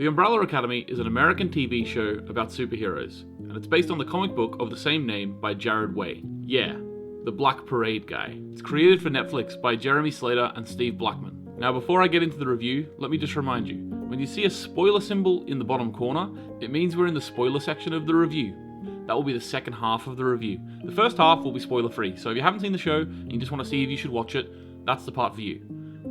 The Umbrella Academy is an American TV show about superheroes, and it's based on the comic book of the same name by Jared Way. Yeah, the Black Parade guy. It's created for Netflix by Jeremy Slater and Steve Blackman. Now before I get into the review, let me just remind you, when you see a spoiler symbol in the bottom corner, it means we're in the spoiler section of the review. That will be the second half of the review. The first half will be spoiler free, so if you haven't seen the show and you just want to see if you should watch it, that's the part for you.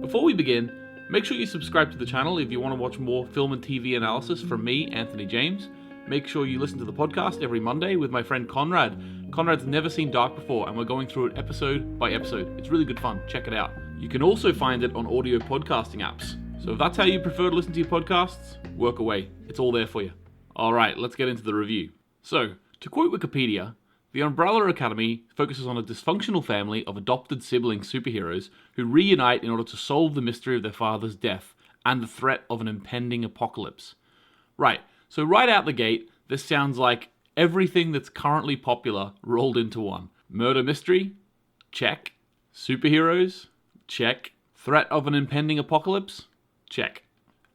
Before we begin, make sure you subscribe to the channel if you want to watch more film and TV analysis from me, Anthony James. Make sure you listen to the podcast every Monday with my friend Conrad. Conrad's never seen Dark before, and we're going through it episode by episode. It's really good fun. Check it out. You can also find it on audio podcasting apps. So if that's how you prefer to listen to your podcasts, work away. It's all there for you. Alright, let's get into the review. So, to quote Wikipedia, the Umbrella Academy focuses on a dysfunctional family of adopted sibling superheroes who reunite in order to solve the mystery of their father's death and the threat of an impending apocalypse. Right, so right out the gate, this sounds like everything that's currently popular rolled into one. Murder mystery? Check. Superheroes? Check. Threat of an impending apocalypse? Check.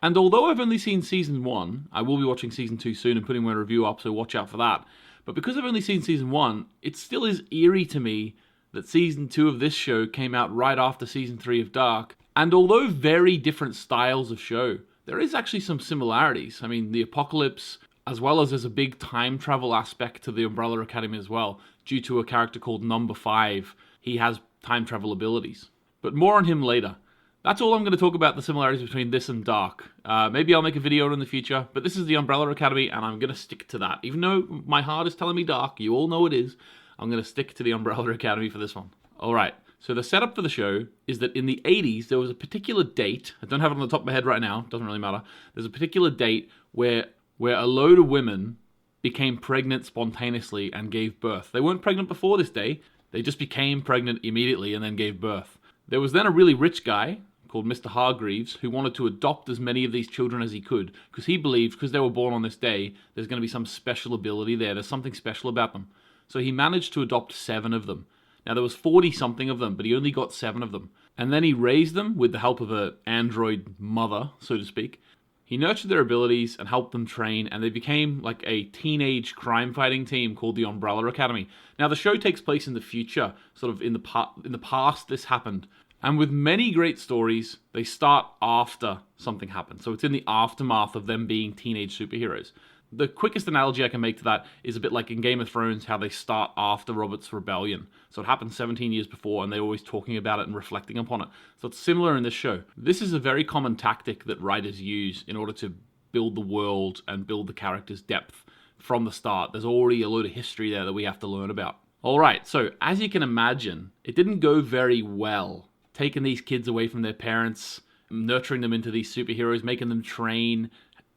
And although I've only seen Season 1, I will be watching Season 2 soon and putting my review up, so watch out for that. But because I've only seen Season 1, it still is eerie to me that Season 2 of this show came out right after Season 3 of Dark. And although very different styles of show, there is actually some similarities. I mean, the apocalypse, as well as there's a big time travel aspect to the Umbrella Academy as well, due to a character called Number 5. He has time travel abilities. But more on him later. That's all I'm going to talk about, the similarities between this and Dark. Maybe I'll make a video in the future, but this is the Umbrella Academy, and I'm going to stick to that. Even though my heart is telling me Dark, you all know it is, I'm going to stick to the Umbrella Academy for this one. Alright, so the setup for the show is that in the 80s, there was a particular date, I don't have it on the top of my head right now, doesn't really matter, there's a particular date where a load of women became pregnant spontaneously and gave birth. They weren't pregnant before this day, they just became pregnant immediately and then gave birth. There was then a really rich guy called Mr. Hargreaves, who wanted to adopt as many of these children as he could, because he believed, because they were born on this day, there's going to be some special ability there. There's something special about them. So he managed to adopt 7 of them. Now, there was 40-something of them, but he only got 7 of them. And then he raised them with the help of an android mother, so to speak. He nurtured their abilities and helped them train, and they became like a teenage crime-fighting team called the Umbrella Academy. Now, the show takes place in the future, sort of in the past this happened. And with many great stories, they start after something happened. So it's in the aftermath of them being teenage superheroes. The quickest analogy I can make to that is a bit like in Game of Thrones, how they start after Robert's Rebellion. So it happened 17 years before, and they're always talking about it and reflecting upon it. So it's similar in this show. This is a very common tactic that writers use in order to build the world and build the characters' depth from the start. There's already a load of history there that we have to learn about. Alright, so as you can imagine, it didn't go very well. Taking these kids away from their parents, nurturing them into these superheroes, making them train.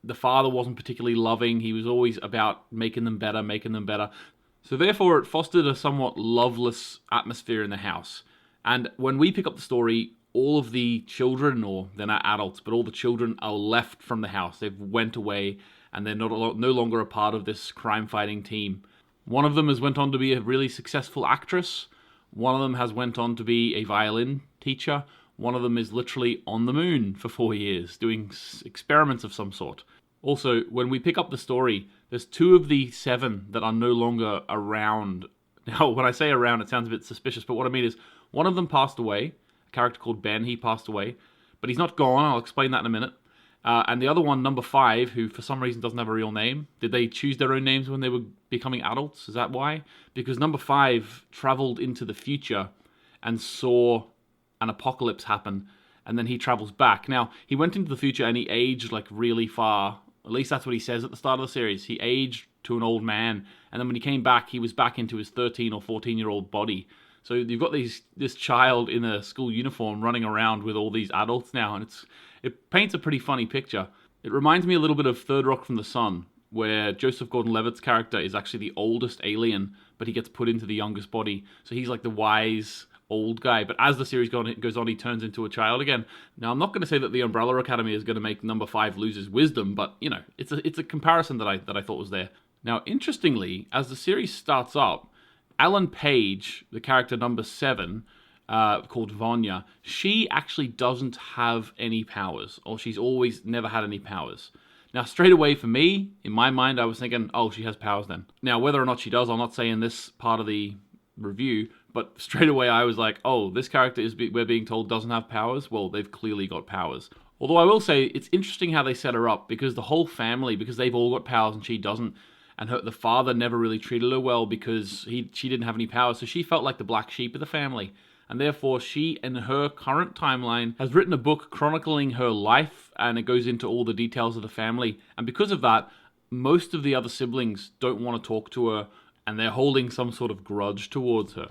The father wasn't particularly loving. He was always about making them better. So therefore, it fostered a somewhat loveless atmosphere in the house. And when we pick up the story, all of the children, or they're not adults, but all the children are left from the house. They've went away, and they're no longer a part of this crime-fighting team. One of them has went on to be a really successful actress. One of them has went on to be a violin teacher. One of them is literally on the moon for 4 years, doing experiments of some sort. Also, when we pick up the story, there's 2 of the 7 that are no longer around. Now, when I say around, it sounds a bit suspicious, but what I mean is, one of them passed away, a character called Ben, he passed away, but he's not gone, I'll explain that in a minute. And the other one, Number 5, who for some reason doesn't have a real name. Did they choose their own names when they were becoming adults? Is that why? Because Number 5 traveled into the future and saw an apocalypse happen, and then he travels back. Now, he went into the future and he aged like really far. At least that's what he says at the start of the series. He aged to an old man, and then when he came back, he was back into his 13 or 14-year-old body. So you've got this child in a school uniform running around with all these adults now, and it paints a pretty funny picture. It reminds me a little bit of Third Rock from the Sun, where Joseph Gordon-Levitt's character is actually the oldest alien, but he gets put into the youngest body. So he's like the wise old guy, but as the series goes on, he turns into a child again. Now, I'm not going to say that the Umbrella Academy is going to make Number 5 lose his wisdom, but, you know, it's a comparison that I thought was there. Now, interestingly, as the series starts up, Ellen Page, the character Number 7, called Vanya, she actually doesn't have any powers, or she's always never had any powers. Now, straight away for me, in my mind, I was thinking, oh, she has powers then. Now, whether or not she does, I'll not say in this part of the review, but straight away I was like, oh, this character we're being told doesn't have powers? Well, they've clearly got powers. Although I will say, it's interesting how they set her up, because the whole family, because they've all got powers and she doesn't, and the father never really treated her well because she didn't have any powers, so she felt like the black sheep of the family. And therefore, she, in her current timeline, has written a book chronicling her life, and it goes into all the details of the family. And because of that, most of the other siblings don't want to talk to her, and they're holding some sort of grudge towards her.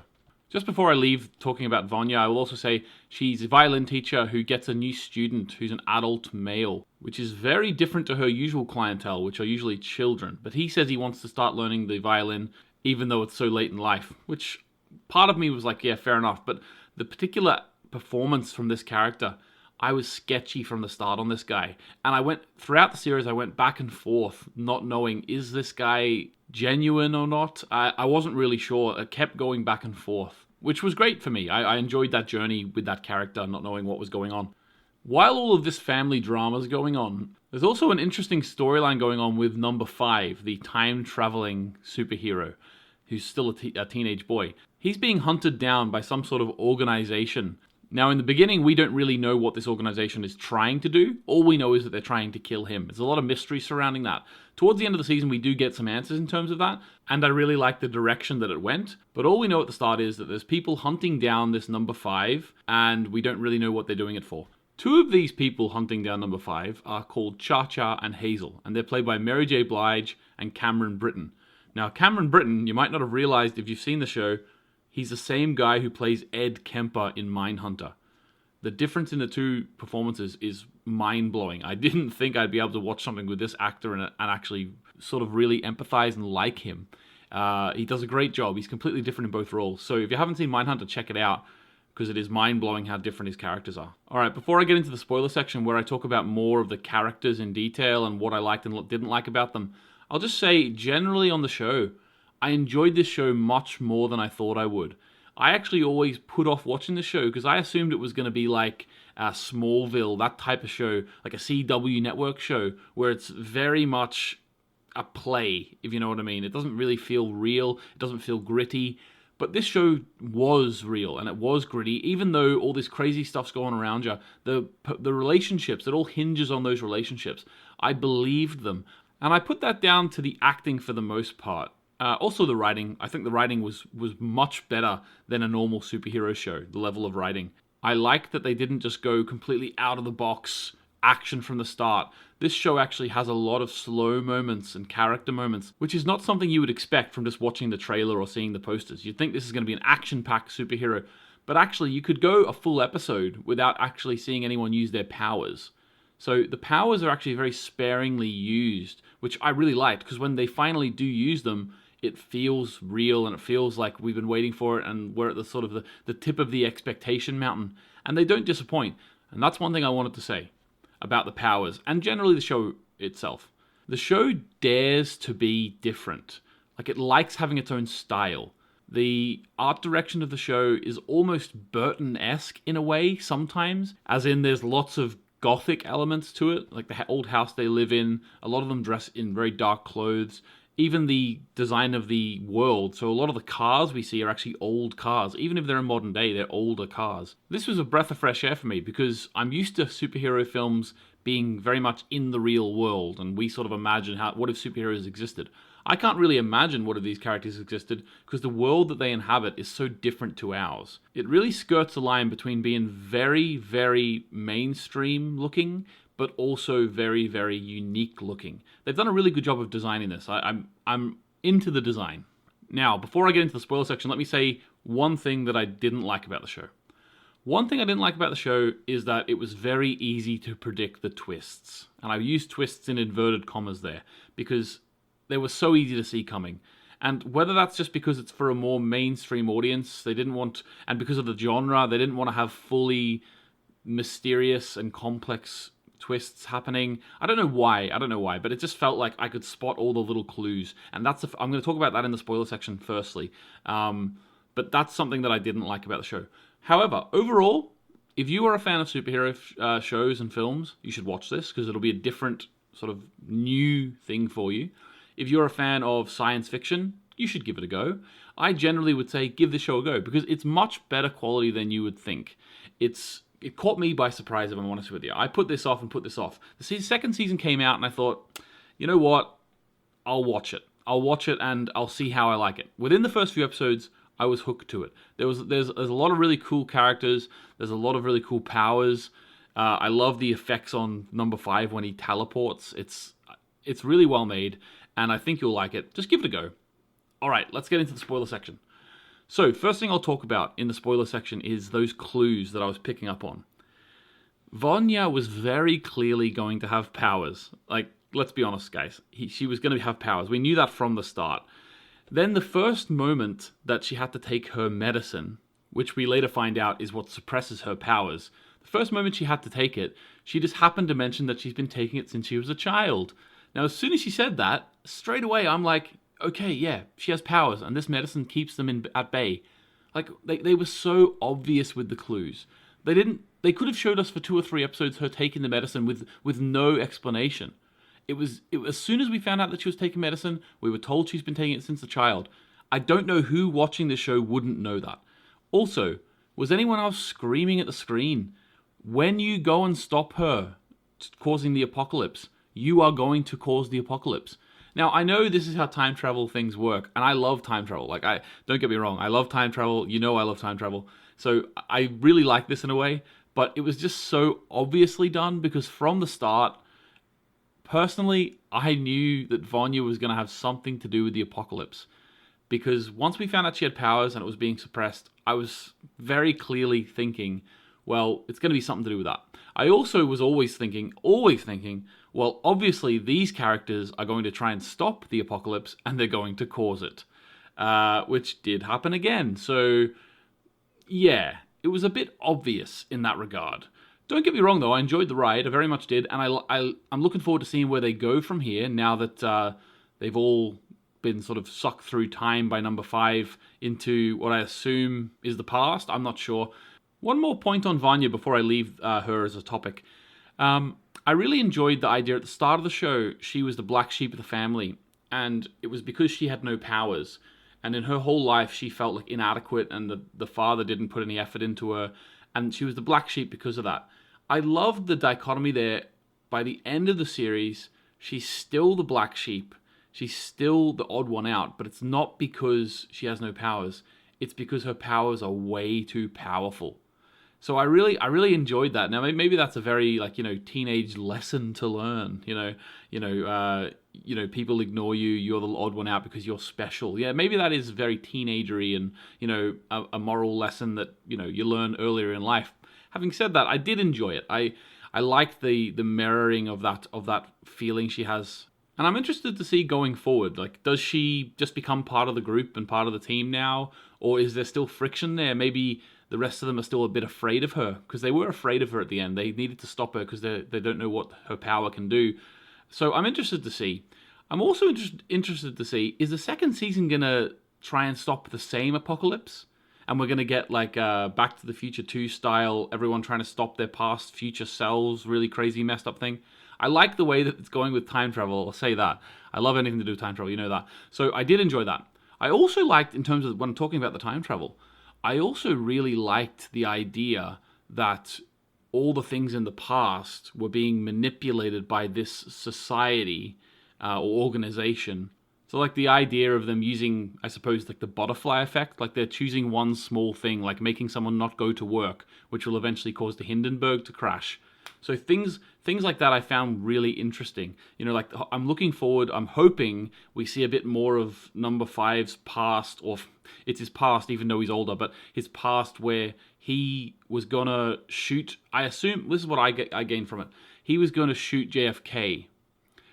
Just before I leave talking about Vanya, I will also say she's a violin teacher who gets a new student who's an adult male, which is very different to her usual clientele, which are usually children. But he says he wants to start learning the violin even though it's so late in life, which part of me was like, yeah, fair enough. But the particular performance from this character, I was sketchy from the start on this guy. And throughout the series, I went back and forth, not knowing, is this guy genuine or not? I wasn't really sure. I kept going back and forth, which was great for me. I enjoyed that journey with that character, not knowing what was going on. While all of this family drama is going on, there's also an interesting storyline going on with number 5, the time-traveling superhero, who's still a teenage boy. He's being hunted down by some sort of organization. Now, in the beginning, we don't really know what this organization is trying to do. All we know is that they're trying to kill him. There's a lot of mystery surrounding that. Towards the end of the season, we do get some answers in terms of that, and I really like the direction that it went. But all we know at the start is that there's people hunting down this number 5, and we don't really know what they're doing it for. 2 of these people hunting down number 5 are called Cha-Cha and Hazel, and they're played by Mary J. Blige and Cameron Britton. Now, Cameron Britton, you might not have realized if you've seen the show, he's the same guy who plays Ed Kemper in Mindhunter. The difference in the 2 performances is mind-blowing. I didn't think I'd be able to watch something with this actor and actually sort of really empathize and like him. He does a great job. He's completely different in both roles. So if you haven't seen Mindhunter, check it out, because it is mind-blowing how different his characters are. Alright, before I get into the spoiler section where I talk about more of the characters in detail and what I liked and didn't like about them, I'll just say, generally on the show, I enjoyed this show much more than I thought I would. I actually always put off watching the show because I assumed it was going to be like Smallville, that type of show, like a CW network show, where it's very much a play, if you know what I mean. It doesn't really feel real, it doesn't feel gritty, but this show was real and it was gritty, even though all this crazy stuff's going around you. The relationships, it all hinges on those relationships. I believed them. And I put that down to the acting for the most part. Also the writing. I think the writing was much better than a normal superhero show, the level of writing. I like that they didn't just go completely out of the box action from the start. This show actually has a lot of slow moments and character moments, which is not something you would expect from just watching the trailer or seeing the posters. You'd think this is going to be an action-packed superhero, but actually you could go a full episode without actually seeing anyone use their powers. So the powers are actually very sparingly used, which I really liked, because when they finally do use them, it feels real and it feels like we've been waiting for it and we're at the sort of the tip of the expectation mountain. And they don't disappoint. And that's one thing I wanted to say about the powers and generally the show itself. The show dares to be different. Like, it likes having its own style. The art direction of the show is almost Burton-esque in a way sometimes, as in there's lots of Gothic elements to it, like the old house they live in. A lot of them dress in very dark clothes. Even the design of the world, so a lot of the cars we see are actually old cars. Even if they're in modern day, they're older cars. This was a breath of fresh air for me because I'm used to superhero films being very much in the real world, and we sort of imagine what if superheroes existed. I can't really imagine what if these characters existed because the world that they inhabit is so different to ours. It really skirts a line between being very, very mainstream looking, but also very, very unique looking. They've done a really good job of designing this. I'm into the design. Now, before I get into the spoiler section, let me say one thing that I didn't like about the show. One thing I didn't like about the show is that it was very easy to predict the twists. And I used twists in inverted commas there because they were so easy to see coming. And whether that's just because it's for a more mainstream audience, and because of the genre, they didn't want to have fully mysterious and complex twists happening. I don't know why, but it just felt like I could spot all the little clues. And I'm going to talk about that in the spoiler section firstly. But that's something that I didn't like about the show. However, overall, if you are a fan of superhero shows and films, you should watch this because it'll be a different sort of new thing for you. If you're a fan of science fiction, you should give it a go. I generally would say give the show a go because it's much better quality than you would think. It caught me by surprise, if I'm honest with you. I put this off and put this off. The second season came out and I thought, you know what? I'll watch it. I'll watch it and I'll see how I like it. Within the first few episodes, I was hooked to it. There's a lot of really cool characters. There's a lot of really cool powers. I love the effects on number 5 when he teleports. It's really well made, and I think you'll like it. Just give it a go. All right, let's get into the spoiler section. So, first thing I'll talk about in the spoiler section is those clues that I was picking up on. Vanya was very clearly going to have powers. Like, let's be honest, guys. She was going to have powers. We knew that from the start. Then the first moment that she had to take her medicine, which we later find out is what suppresses her powers, the first moment she had to take it, she just happened to mention that she's been taking it since she was a child. Now, as soon as she said that, straight away I'm like, okay, yeah, she has powers, and this medicine keeps them at bay. Like, they were so obvious with the clues. They could have showed us for 2 or 3 episodes her taking the medicine with no explanation. It was as soon as we found out that she was taking medicine, we were told she's been taking it since a child. I don't know who watching the show wouldn't know that. Also, was anyone else screaming at the screen? When you go and stop her causing the apocalypse, you are going to cause the apocalypse. Now, I know this is how time travel things work, and I love time travel. Like, don't get me wrong, I love time travel. You know I love time travel. So I really like this in a way, but it was just so obviously done because from the start, personally, I knew that Vanya was going to have something to do with the apocalypse. Because once we found out she had powers and it was being suppressed, I was very clearly thinking, well, it's going to be something to do with that. I also was always thinking, well, obviously these characters are going to try and stop the apocalypse and they're going to cause it. Which did happen again. So, yeah, it was a bit obvious in that regard. Don't get me wrong, though. I enjoyed the ride. I very much did. And I'm looking forward to seeing where they go from here now that they've all been sort of sucked through time by number 5 into what I assume is the past. I'm not sure. One more point on Vanya before I leave her as a topic. I really enjoyed the idea at the start of the show, she was the black sheep of the family. And it was because she had no powers. And in her whole life, she felt like inadequate and the father didn't put any effort into her. And she was the black sheep because of that. I loved the dichotomy there. By the end of the series, she's still the black sheep. She's still the odd one out, but it's not because she has no powers. It's because her powers are way too powerful. So I really enjoyed that. Now maybe that's a very teenage lesson to learn. People ignore you. You're the odd one out because you're special. Yeah, maybe that is very teenagery and a moral lesson that you learn earlier in life. Having said that, I did enjoy it. I liked the mirroring of that feeling she has. And I'm interested to see going forward, like, does she just become part of the group and part of the team now? Or is there still friction there? Maybe the rest of them are still a bit afraid of her, because they were afraid of her at the end. They needed to stop her because they don't know what her power can do. So I'm interested to see. I'm also interested to see, is the second season going to try and stop the same apocalypse? And we're going to get like Back to the Future 2 style, everyone trying to stop their past future selves, really crazy messed up thing. I like the way that it's going with time travel, I'll say that. I love anything to do with time travel, you know that. So I did enjoy that. I also liked, in terms of when I'm talking about the time travel, I also really liked the idea that all the things in the past were being manipulated by this society or organization. So like the idea of them using, I suppose, like the butterfly effect, like they're choosing one small thing, like making someone not go to work, which will eventually cause the Hindenburg to crash. So things like that I found really interesting. Like I'm looking forward, I'm hoping we see a bit more of number 5's past, or it's his past even though he's older, but his past where he was gonna shoot, I assume, this is what I gained from it, he was gonna shoot JFK,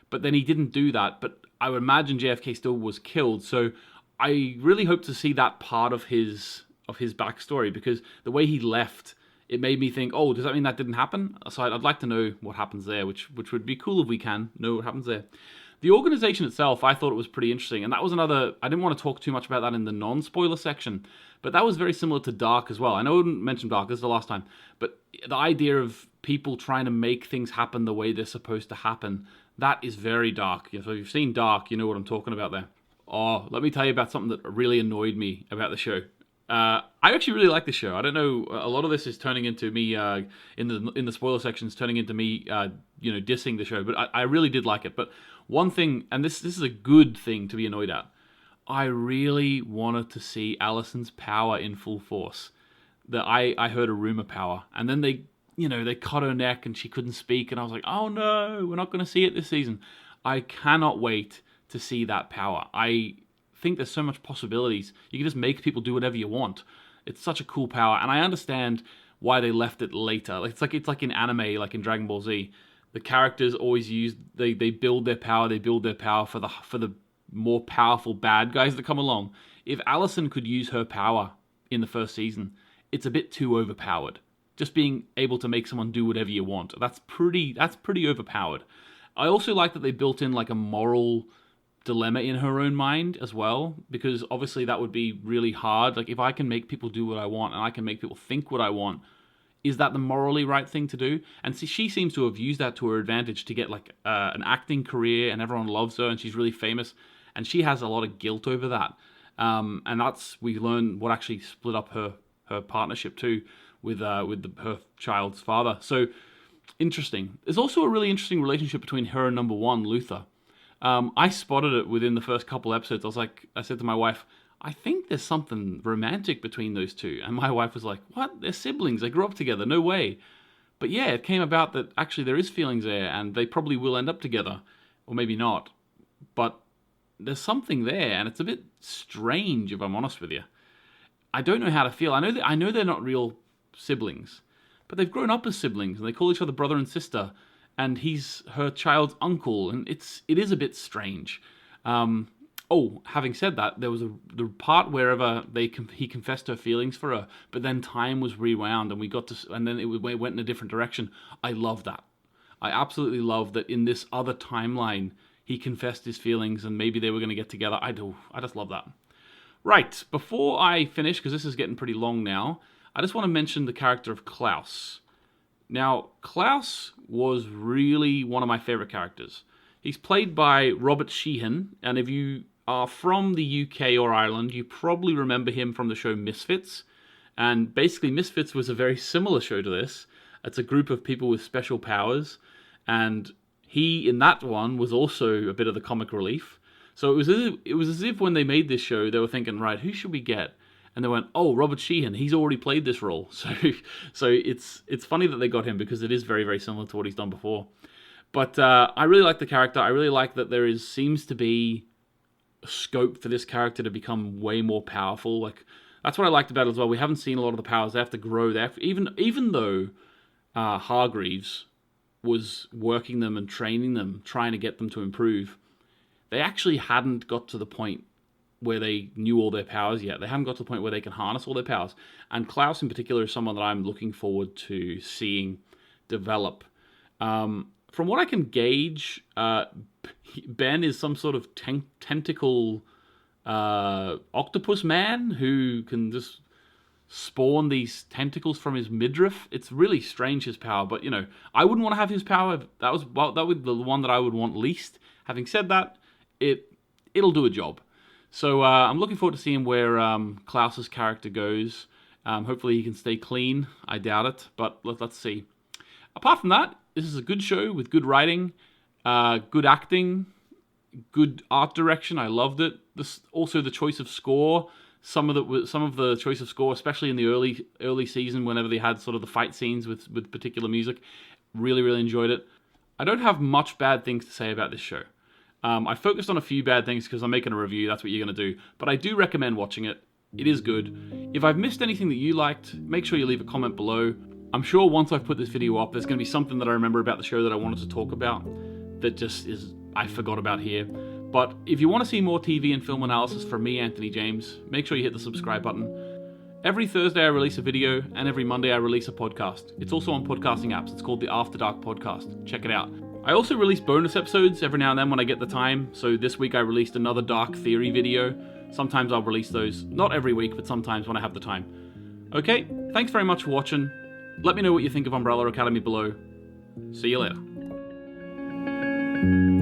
but then he didn't do that, but I would imagine JFK still was killed, so I really hope to see that part of his backstory, because the way he left, it made me think, oh, does that mean that didn't happen? So I'd like to know what happens there, which would be cool if we can know what happens there. The organization itself, I thought it was pretty interesting, and that was another, I didn't want to talk too much about that in the non-spoiler section, but that was very similar to Dark as well. I know I didn't mention Dark, this is the last time, but the idea of people trying to make things happen the way they're supposed to happen, That is very dark. So if you've seen Dark, you know what I'm talking about there. Oh, let me tell you about something that really annoyed me about the show. I actually really like the show. I don't know. A lot of this is turning into me in the spoiler sections, turning into me, dissing the show. But I really did like it. But one thing, and this is a good thing to be annoyed at. I really wanted to see Allison's power in full force. I heard a rumor power, and then they cut her neck and she couldn't speak, and I was like, oh no, we're not going to see it this season. I cannot wait to see that power. I think there's so much possibilities. You can just make people do whatever you want. It's such a cool power, and I understand why they left it later. It's like in anime, like in Dragon Ball Z. The characters always they build their power. They build their power for the more powerful bad guys that come along. If Allison could use her power in the first season, it's a bit too overpowered. Just being able to make someone do whatever you want, that's pretty overpowered. I also like that they built in like a moral dilemma in her own mind as well, because obviously that would be really hard. Like, if I can make people do what I want and I can make people think what I want, is that the morally right thing to do? And see, she seems to have used that to her advantage to get like an acting career, and everyone loves her and she's really famous, and she has a lot of guilt over that. And we learn what actually split up her partnership too with her child's father. So interesting. There's also a really interesting relationship between her and number one, Luther. I spotted it within the first couple episodes. I said to my wife, I think there's something romantic between those two. And my wife was like, what? They're siblings. They grew up together. No way. But yeah, it came about that actually there is feelings there, and they probably will end up together. Or maybe not. But there's something there, and it's a bit strange, if I'm honest with you. I don't know how to feel. I know they're not real siblings, but they've grown up as siblings, and they call each other brother and sister, and he's her child's uncle, and it is a bit strange. Having said that, there was the part wherever he confessed her feelings for her, but then time was rewound, and then it went in a different direction. I love that. I absolutely love that in this other timeline, he confessed his feelings, and maybe they were going to get together. I just love that. Right, before I finish, because this is getting pretty long now, I just want to mention the character of Klaus. Now, Klaus was really one of my favorite characters. He's played by Robert Sheehan, and if you are from the UK or Ireland, you probably remember him from the show Misfits. And basically, Misfits was a very similar show to this. It's a group of people with special powers, and he, in that one, was also a bit of the comic relief. So it was as if when they made this show, they were thinking, right, who should we get? And they went, oh, Robert Sheehan, he's already played this role. So it's funny that they got him, because it is very, very similar to what he's done before. But I really like the character. I really like that seems to be a scope for this character to become way more powerful. Like, that's what I liked about it as well. We haven't seen a lot of the powers. They have to grow. Even though Hargreaves was working them and training them, trying to get them to improve, they actually hadn't got to the point where they knew all their powers yet. They haven't got to the point where they can harness all their powers. And Klaus in particular is someone that I'm looking forward to seeing develop. From what I can gauge, Ben is some sort of tentacle octopus man who can just spawn these tentacles from his midriff. It's really strange, his power, but I wouldn't want to have his power. That would be the one that I would want least. Having said that, it'll do a job. So I'm looking forward to seeing where Klaus's character goes. Hopefully he can stay clean. I doubt it, but let's see. Apart from that, this is a good show with good writing, good acting, good art direction. I loved it. Also the choice of score. Some of the choice of score, especially in the early season, whenever they had sort of the fight scenes with particular music, really, really enjoyed it. I don't have much bad things to say about this show. I focused on a few bad things because I'm making a review. That's what you're going to do. But I do recommend watching it. It is good. If I've missed anything that you liked, make sure you leave a comment below. I'm sure once I've put this video up, there's going to be something that I remember about the show that I wanted to talk about that just I forgot about here. But if you want to see more TV and film analysis from me, Anthony James, make sure you hit the subscribe button. Every Thursday I release a video, and every Monday I release a podcast. It's also on podcasting apps. It's called the After Dark Podcast. Check it out. I also release bonus episodes every now and then when I get the time. So this week I released another Dark Theory video. Sometimes I'll release those, not every week, but sometimes when I have the time. Okay, thanks very much for watching. Let me know what you think of Umbrella Academy below. See you later. Bye.